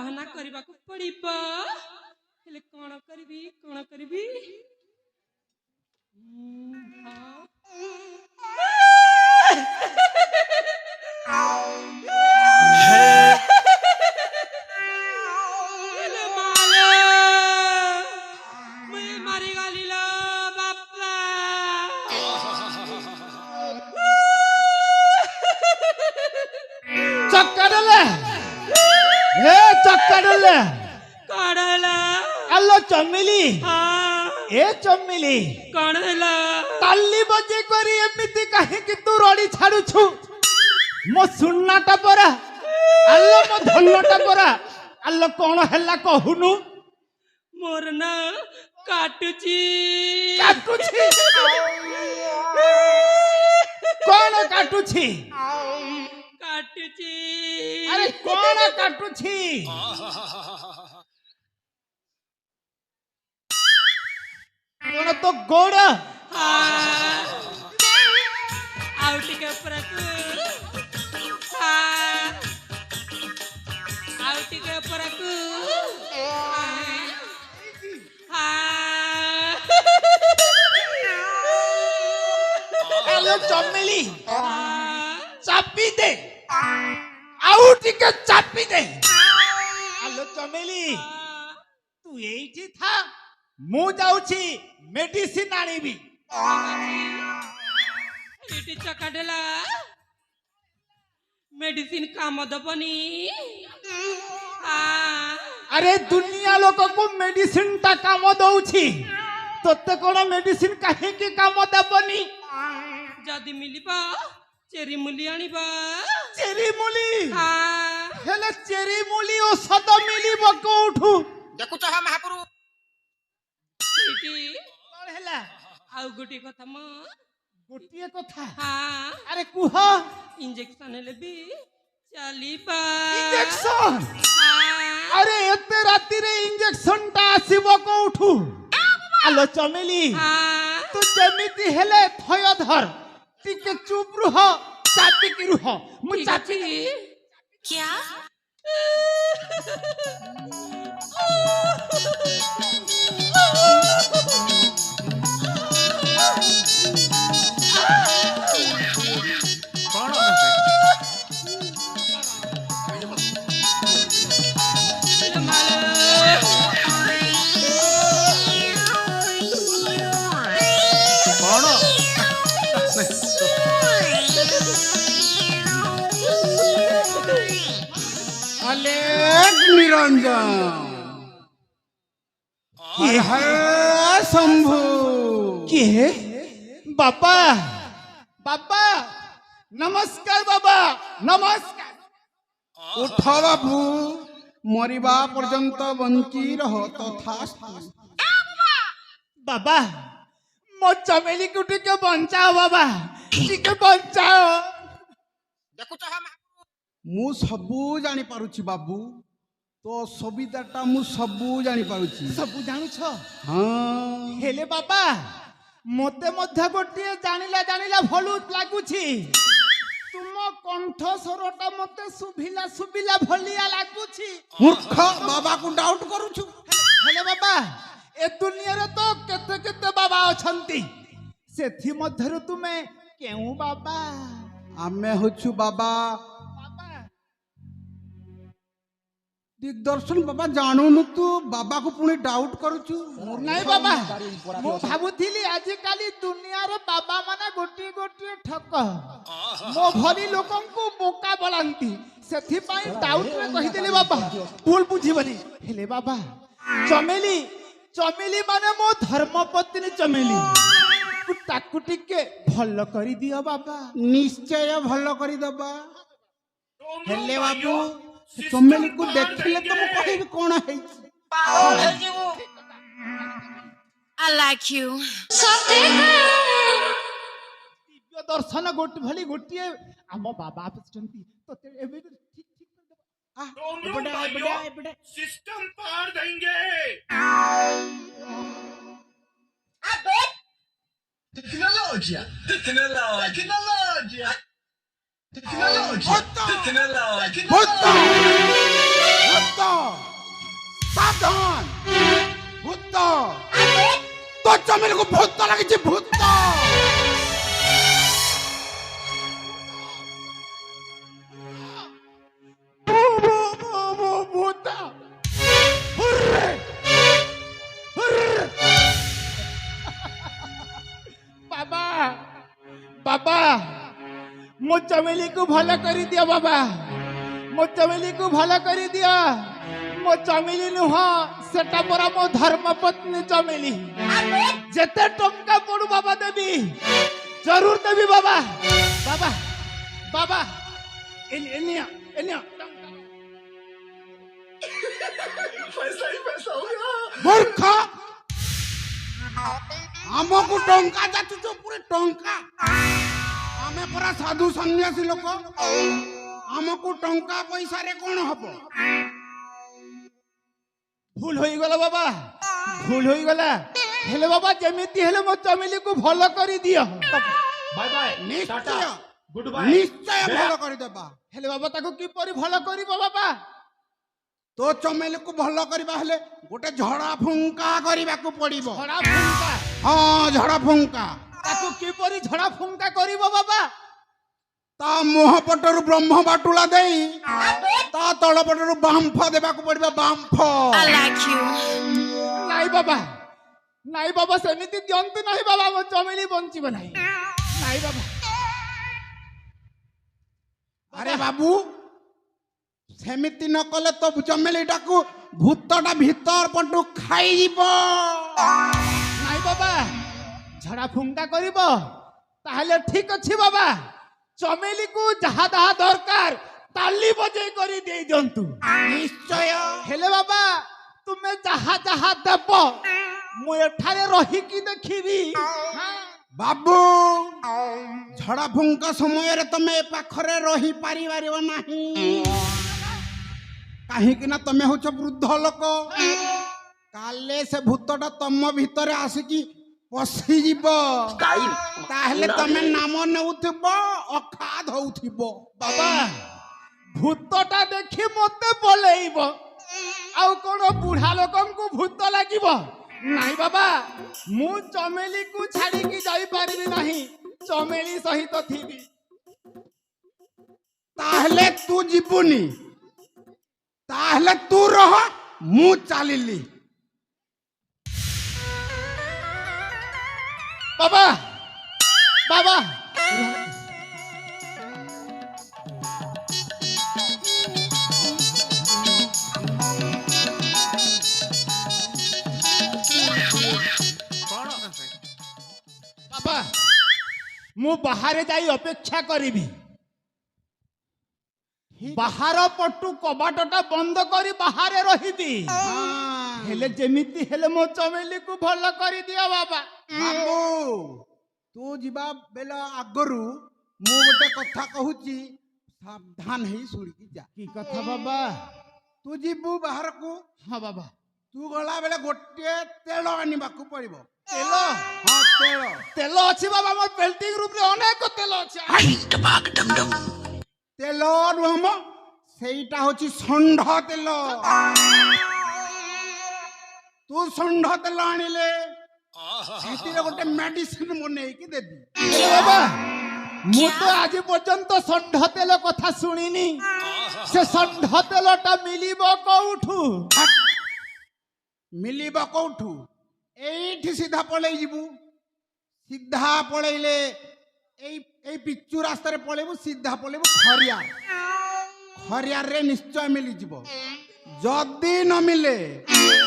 ବାହାନା କରିବାକୁ ପଡିବ। ହେଲେ କଣ କରିବି କଣ କରିବି? ମାରି ଗଲିଲ ବାପା। ଚକାଡଲେ ହେ ଚକାଡଲେ କଣ ହେଲା? ଆଲୋ ଚମିଲି ଏ ଚମିଲି କଣ ହେଲା? ତାଲି ବଜେଇ କରି ଏମିତି କାହିଁକି ତୁ ରଡି ଛାଡୁଛୁ? ମୋ ସୁନାଟା ପରା ଆଲୋ ମୋ ଧନଟା ପରା ଆଲୋ କଣ ହେଲା କହୁନୁ? ମୋର ନା କାଟୁଛି କାଟୁଛି କଣ କାଟୁଛି? କାଟୁଛି ଆରେ କଣ କାଟୁଛି? କଣ ତ ଗୋଡ? ଆଉ ଟିକେ ଉପରକୁ ଆଉ ଟିକେ ଉପରକୁ ଆଲୋ ଚମିଲି ଚାପି ଦେ ଆଉ ଟିକେ ଚାପି ଦେ। ଆଲୋ ଚମିଲି ତୁ ଏଇଠି ଥା ମୁଁ ଯାଉଛି ମେଡିସିନ ଆଣିବି। ଏଠି ଚକାଡେଲା ମେଡିସିନ କାମ ଦବନି। ଆରେ ଦୁନିଆ ଲୋକକୁ ମେଡିସିନ ଟା କାମ ଦଉଛି ତତେ କଣ ମେଡିସିନ କାହିଁକି କାମ ଦେବନି? ଯଦି ମିଳିବ ଚେରି ମୁଲି ଆଣିବା। ଚେରି ମୁଲି ହେଲେ ଚେରି ମୁଲି ଔଷଧ ମିଳିବ କୋଉଠୁ? ଦେଖୁଛ ହଁ ମହାପୁରୁ ସେଇଠି କଣ ହେଲା? ଆଉ ଗୋଟିଏ କଥା ମ ଗୋଟିଏ କଥା ହଁ ଆରେ କୁହ। ଇଞ୍ଜେକ୍ସନ ହେଲେ ବି ଚାଲିବା। ଇଞ୍ଜେକ୍ସନ ଆରେ ଏତେ ରାତିରେ ଇଞ୍ଜେକ୍ସନ ଟା ଆସିବ କୋଉଠୁ? ଆଲୋ ଚମିଲି ତୁ ଯେମିତି ହେଲେ ଥୟ ଧର ଟିକେ ଚୁପ ରୁହ ଚାପିକି ରୁହ ମୁଁ ଚାପି क्या निरंजन शंभु किए बाबा बाबा नमस्कार बाबा नमस्कार। उठ बाबू मरिबा पर्यंत बंची रह तथा बाबा मो चमेली को टिके बचाओ बाबा टिके बचाओ। ଦେଖୁଛ ହଁ मु सबू जानी पारुछि बाबू तो सुविधाटा मु सबू जानी पारुछि। सब जानू छ हाँ हेले बाबा मते मध्य गोटे जानिला जानिला भलु लागुछि। तुम कंठ स्वरटा मते सुभिला सुभिला भलिया लागुछि। मूर्ख बाबा को डाउट करूछु। हेले बाबा ए दुनिया रे तो केते केते बाबा अछंती सेथि मध्यरु तुमे केउ बाबा? आमे होछु बाबा दिग्दर्शन बाबा जानूनु तू बाबा को पुणी डाउट करूछु। नहीं बाबा मु भाबुथिली आजि काली दुनिया रे बाबा माने गोटी गोटी ठक मो भली लोकन को बोका बोलांती सेथि पई डाउट रे कहि देली बाबा भूल बुझिबनी। हेले बाबा चमेली चमेली माने मो धर्मपत्नी चमेली ताकू टिके भल करी दियो बाबा। निश्चय भल करी दबा। हेले बाबू चमेली को देखले तो मु कहिबी कोन है। I like you. दिव्य दर्शन गोटी भली गोटिए आम बाबा आछंती तो एबे ठीक ठीक कर दे। सिस्टम पार देंगे। Tecnologia, tecnologia, tecnologia, tecnologia, tecnologia, भूत সাবধান ভূত তো চমেলକୁ ভূত লাগিছে ভূত ভূত হুররে হুররে বাবা বাবা ମୋ ଚମେଲିକୁ ଭଲ କରିଦିଅ ବାବା ମୋ ଚମେଲିକୁ ଭଲ କରିଦିଅ ମୋ ଚମେଲି ନୁହଁ ସେଟା ପରା ମୋ ଧର୍ମପତ୍ନୀ ଚମେଲି ଯେତେ ଟଙ୍କା ପଡୁ ବାବା ଦେବି ଜରୁର ଦେବି ବାବା ବାବା ବାବା ଏନିଆ ଏନିଆ पैसा ही पैसा हो गया মূর্খ ଆମକୁ ଟଙ୍କା ଯାଚୁଛ ପୁରା ଟଙ୍କା ଆମେ ପରା ସାଧୁ ସନ୍ନ୍ୟାସୀ ଲୋକ ଆମକୁ ଟଙ୍କା ପଇସାରେ କଣ ହବ ভুল হইগলা বাবা ভুল হইগলা হেলে বাবা যেমিতি হেলে ମୋ ଚମେଲିକୁ ଭଲ କରିଦିଅ बाय बाय ନିଶ୍ଚୟ गुड बाय ନିଶ୍ଚୟ ଭଲ କରିଦେବା ହେଲେ ବାବା ତାକୁ କିପରି ଭଲ କରିବ ବାବା ତୋ ଚମେଲିକୁ ଭଲ କରିବା ହେଲେ ଗୋଟେ ଝଡ଼ା ଫୁଙ୍କା କରିବାକୁ ପଡିବ ଝଡ଼ା ଫୁଙ୍କା ହଁ ଝଡ଼ା ଫୁଙ୍କା ତାକୁ କିପରି ଝଡ଼ା ଫୁଙ୍କା କରିବ ବାବା ତା ମୁହଁ ପଟରୁ ବ୍ରହ୍ମ ବାଟୁଳା ଦେଇ ତା ତଳ ପଟରୁ ବାମ୍ଫ ଦେବାକୁ ପଡିବ ବାମ୍ଫ I like you. ନାଇଁ ବାବା ନାଇଁ ବାବା ସେମିତି ଦିଅନ୍ତୁ ନାହିଁ ବାବା ମୋ ଚମେଲି ବଞ୍ଚିବ ନାହିଁ ନାଇଁ ବାବା ଆରେ ବାବୁ ସେମିତି ନ କଲେ ତ ଚମେଲିଟାକୁ ଭୂତଟା ଭିତର ପଟୁ ଖାଇଯିବ ନାଇଁ ବାବା ଝଡ଼ା ଫୁଙ୍କା କରିବ ତାହେଲେ ଠିକ ଅଛି ବାବା ଚମେଲିକୁ ଯାହା ଯାହା ଦରକାର ତାଲି ବଜେଇ କରି ଦେଇ ଦିଅନ୍ତୁ ନିଶ୍ଚୟ ହେଲେ ବାବା ତୁମେ ଯାହା ଯାହା ଦେବ ମୁଁ ଏଠାରେ ରହିକି ଦେଖିବି ବାବୁ ଝଡ଼ା ଫୁଙ୍କା ସମୟରେ ତମେ ଏ ପାଖରେ ରହିପାରିବ ନାହିଁ କାହିଁକି ନା ତମେ ହଉଛ ବୃଦ୍ଧ ଲୋକ କାଲେ ସେ ଭୂତଟା ତମ ଭିତରେ ଆସିକି ପଶିଯିବ ତାହେଲେ ତମେ ନାମ ନେଉଥିବ ଅଖାଦ ହଉଥିବ ବାବା ଭୂତଟା ଦେଖି ମତେ ପଳେଇବ ଆଉ କଣ ବୁଢା ଲୋକଙ୍କୁ ଭୂତ ଲାଗିବ ନାଇଁ ବାବା ମୁଁ ଚମେଲିକୁ ଛାଡିକି ଯାଇପାରିବି ନାହିଁ ଚମେଲି ସହିତ ଥିବି ତାହେଲେ ତୁ ଯିବୁନି ତାହେଲେ ତୁ ରହ ମୁଁ ଚାଲିଲି ବାବା ବାବା ବାବା ମୁଁ ବାହାରେ ଯାଇ ଅପେକ୍ଷା କରିବି ବାହାର ପଟୁ କବାଟଟା ବନ୍ଦ କରି ବାହାରେ ରହିବି ହେଲେ ଯେମିତି ହେଲେ ମୋ ଚମେଲିକୁ ଭଲ କରିଦିଅ ବାବା ବାବୁ ତୁ ଯିବା ବେଳ ଆଗରୁ ମୁଁ ଗୋଟେ କଥା କହୁଛି ସାବଧାନ ହେଇ ଶୁଣିକି ଯା କି କଥା ବାବା ତୁ ଯିବୁ ବାହାରକୁ ହଁ ବାବା ତୁ ଗଲା ବେଳେ ଗୋଟିଏ ତେଲ ଆଣିବାକୁ ପଡିବ ତେଲ ହଁ ତେଲ ତେଲ ଅଛି ବାବା ମୋ ବେଲ୍ଟିଂ ରୁମରେ ଅନେକ ତେଲ ଅଛି ତେଲ ନୁହଁ ମ ସେଇଟା ହଉଛି ଷଣ୍ଢ ତେଲ ତୁ ଷଣ୍ଢ ତେଲ ଆଣିଲେ ସେଥିରେ ଗୋଟେ ମେଡିସିନ ବନେଇକି ଦେବି ହେଲେ ବାବା ମୁଁ ତ ଆଜି ପର୍ଯ୍ୟନ୍ତ ଷଣ୍ଢ ତେଲ କଥା ଶୁଣିନି ସେ ଷଣ୍ଢ ତେଲଟା ମିଳିବ କୋଉଠୁ ମିଳିବ କୋଉଠୁ ଏଇଠି ସିଧା ପଳେଇ ଯିବୁ ସିଧା ପଳେଇଲେ ଏଇ ପିଚୁ ରାସ୍ତାରେ ପଳେଇବୁ ସିଧା ପଳେଇବୁ ଖରିଆରରେ ନିଶ୍ଚୟ ମିଳିଯିବ ଯଦି ନ ମିଳେ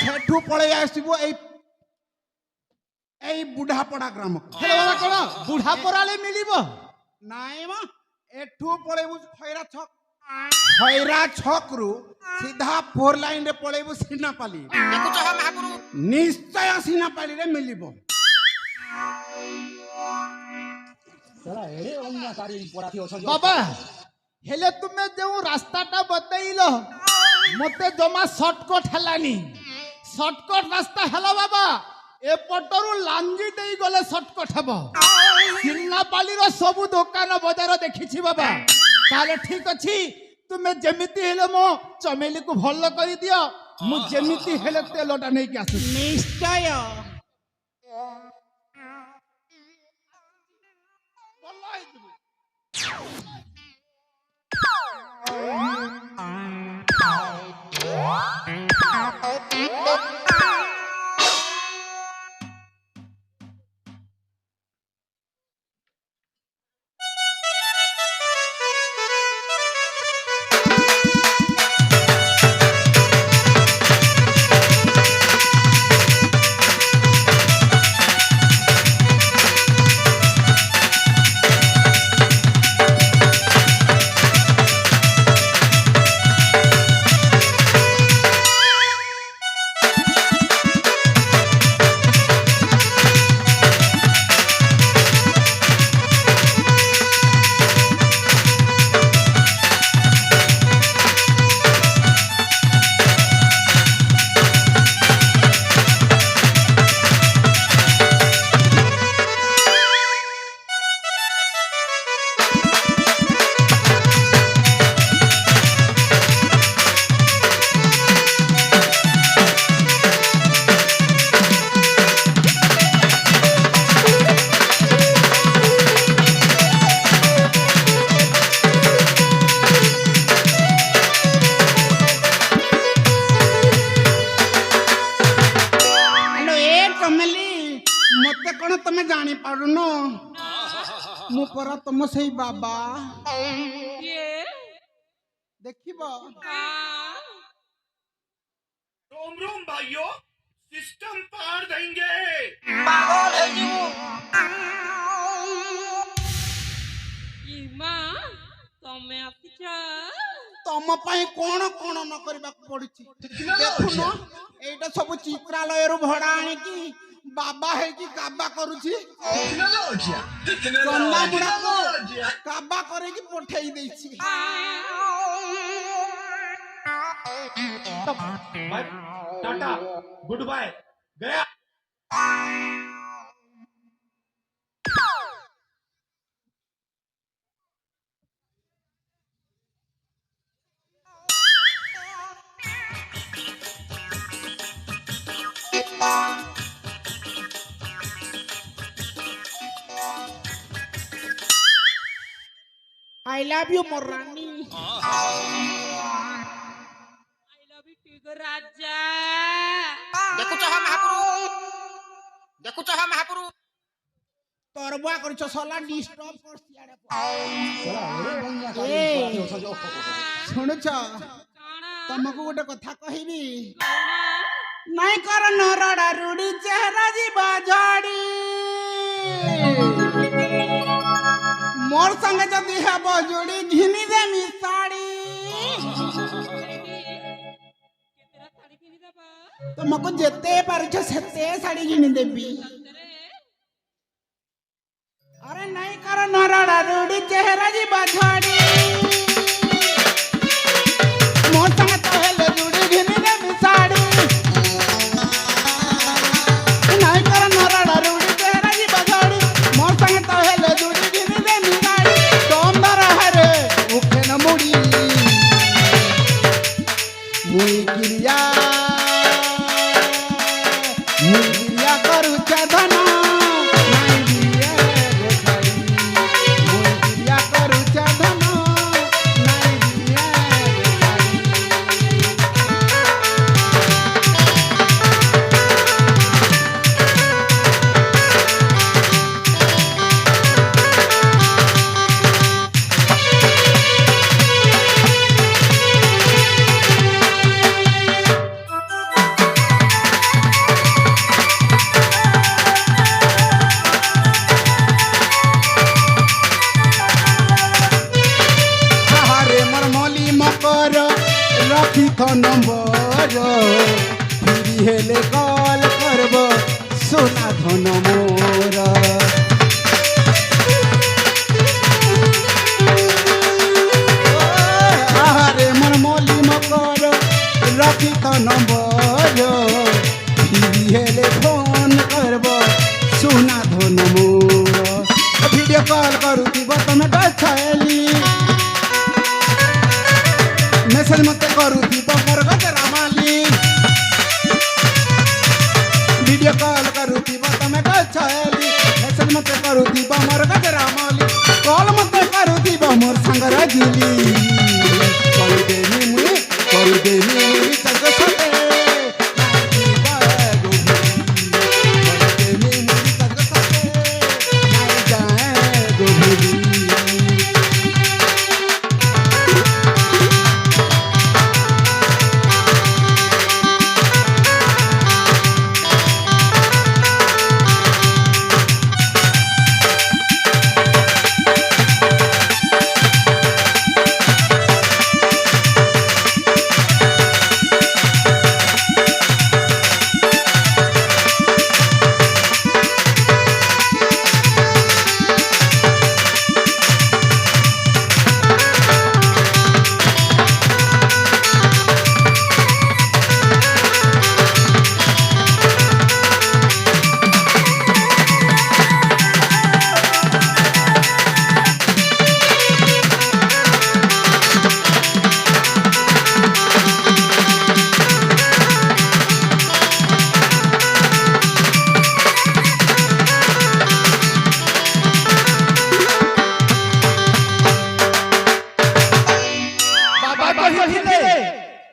ସେଠୁ ପଳେଇ ଆସିବୁ ଏଇ ବୁଢାପଡା ଗ୍ରାମକୁ ହେଲେ ବାବା କଣ ବୁଢା ପରାଳେ ମିଳିବ ନାଇଁ ମ ଏଠୁ ପଳେଇବୁ ଖଇରା ଛକରୁ ସିଧା 4 ଲାଇନରେ ପଳେଇବୁ ସିନାପାଲି ଦେଖୁଛ ହଁ ମହାପୁରୁ ନିଶ୍ଚୟ ସିନାପାଲିରେ ମିଳିବ ବାବା ହେଲେ ତୁମେ ଯେଉଁ ରାସ୍ତାଟା ବତେଇଲ ମତେ ଜମା ସର୍ଟକଟ ହେଲାନି ସର୍ଟକଟ ରାସ୍ତା ହେଲା ବାବା ଏପଟରୁ ଲାଞ୍ଜି ଦେଇ ଗଲେ ସର୍ଟକଟ ହେବ ସିନାପାଲିର ସବୁ ଦୋକାନ ବଜାର ଦେଖିଛି ବାବା ତାହେଲେ ଠିକ ଅଛି तुमे जेमिति हेले मो चमेली को भल कर दियो मु जेमिति हेले तेलटा नै के आसु निश्चय मते कौन तमे जानी पारुनो मु पर तुम सही बाबा ये देखिबो रोम रोम भाइयों सिस्टम पार देंगे इमा तमे आपिछा तम पई कोन कोन न करबा पड़ुची देखुनो एटा सब चित्रालय रु भड़ा आनी की बाबा है कि काबा करूची चंदा मुड़ा को काबा करे कि पठेई देछि बाय टाटा गुड बाय गया I love you मोरानी आई लव यू टिगर राजा देखुच हम महापुरु तोर बुआ करछ सला डिस्टर्ब कर सियाड़े ए सुनछ तुमको गोटे कथा कहिबी नहीं कर नरड़ा रूड़ी चेहरा जीवा झाड़ी मोर संगे जदि हेब जोड़ी घिनी देमी साड़ी केतेरा साड़ी किनी देबा तुमको जेते पारछ सेते साड़ी घिनी देबी अरे नहीं कर नरड़ा रूड़ी चेहरा जीवा झाड़ी मोर संगे तो हेले जोड़ी घिनी देमी साड़ी नहीं कर नरड़ा रूड़ी चेहरा जीवा झाड़ी मोर संगे तो हेले जोड़ी घिनी देमी साड़ी तोंदर हरे उखे न मुड़ी मुई गिरिया करू चधन नहीं दिए गोसाई मुई गिरिया करू चधन नहीं दिए हारे मरमली मकर रखी थो नंबर फिरी हेले कॉल करब सोना धन मोर हारे मरमली मकर रखी थो नंबर फिरी हेले फोन करब सोना धन मोर वीडियो कॉल करू तुम डछली କରୁଥିବ ମୋର ଗଜରା ମଲି କଲ ମତେ କରୁଥିବ ମୋର ସାଙ୍ଗର ଗିଲି କରିଦେନି ମୁଇ ଚକ ସତେ ନାଚିବା ଗୋଭରି କରିଦେନି ମୁଇ ଚକ ସତେ ନାଇ ଯାଏ ଗୋଭରି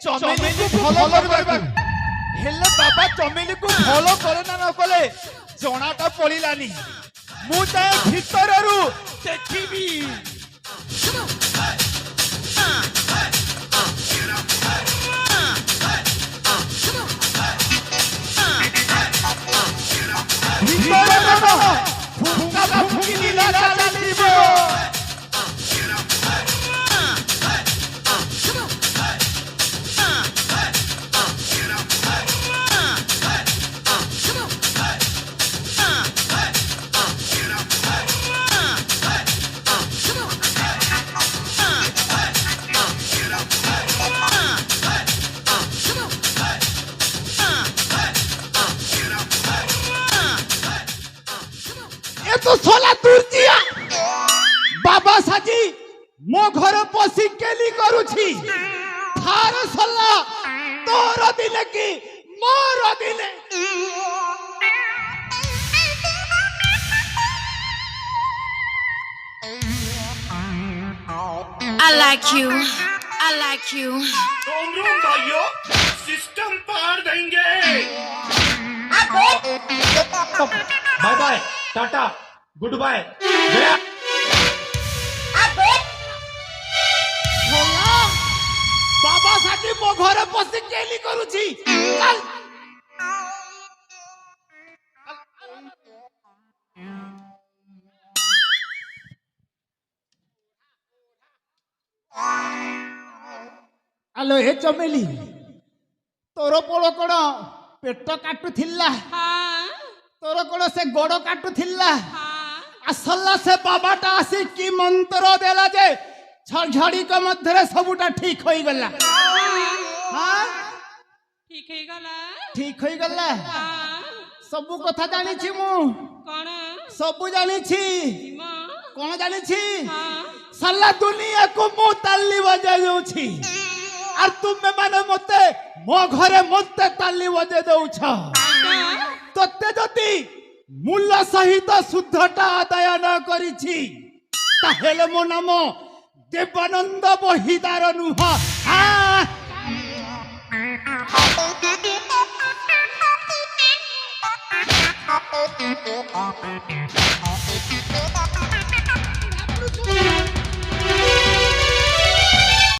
ଚମେଲିକୁ ଭଲ କରିବାକୁ ହେଲେ ବାବା ଚମେଲିକୁ ଭଲ କରେ ନା ନ କଲେ ଜଣାଟା ପଡ଼ିଲାନି ମୁଁ ଯାଏ ଭିତରରୁ ଦେଖିବି ଭିତରର ଫୁଙ୍କା ଫୁଙ୍କି লীলা ଚାଲିବ तो सोला तुर्जिया बाबा साजी मो घर पसी केली करूछी थार सोला तोर दिने की मोर दिने I like you. I like you. रोम भाइयों सिस्टम पार देंगे bye bye tata good bye गया सोला बाबा साजी मो घर पसी केली करूछी चल आलो हे चमेली तोर पोड़ कोण पेट काटुथिला हाँ तोर कोण से गोड़ काटुथिला हाँ असला से बाबाटा आसी की मंत्र देला जे झड़ी के मध्य सबुटा ठीक होई गला हाँ ठीक है गला ठीक होई गला हाँ सबु कथा जानी छी मु कौन सबु जानी छी माँ कोन जानी छी हाँ साला दुनिया को मु ताली बजाई दउ छी आर तुमे माने मते मो घरे मते ताली बजाई दउ छ तते जति मूल्य सहित शुद्धता आदाय न करिछि ताहेले मो नाम देवानंद बहिदार नुह हाँ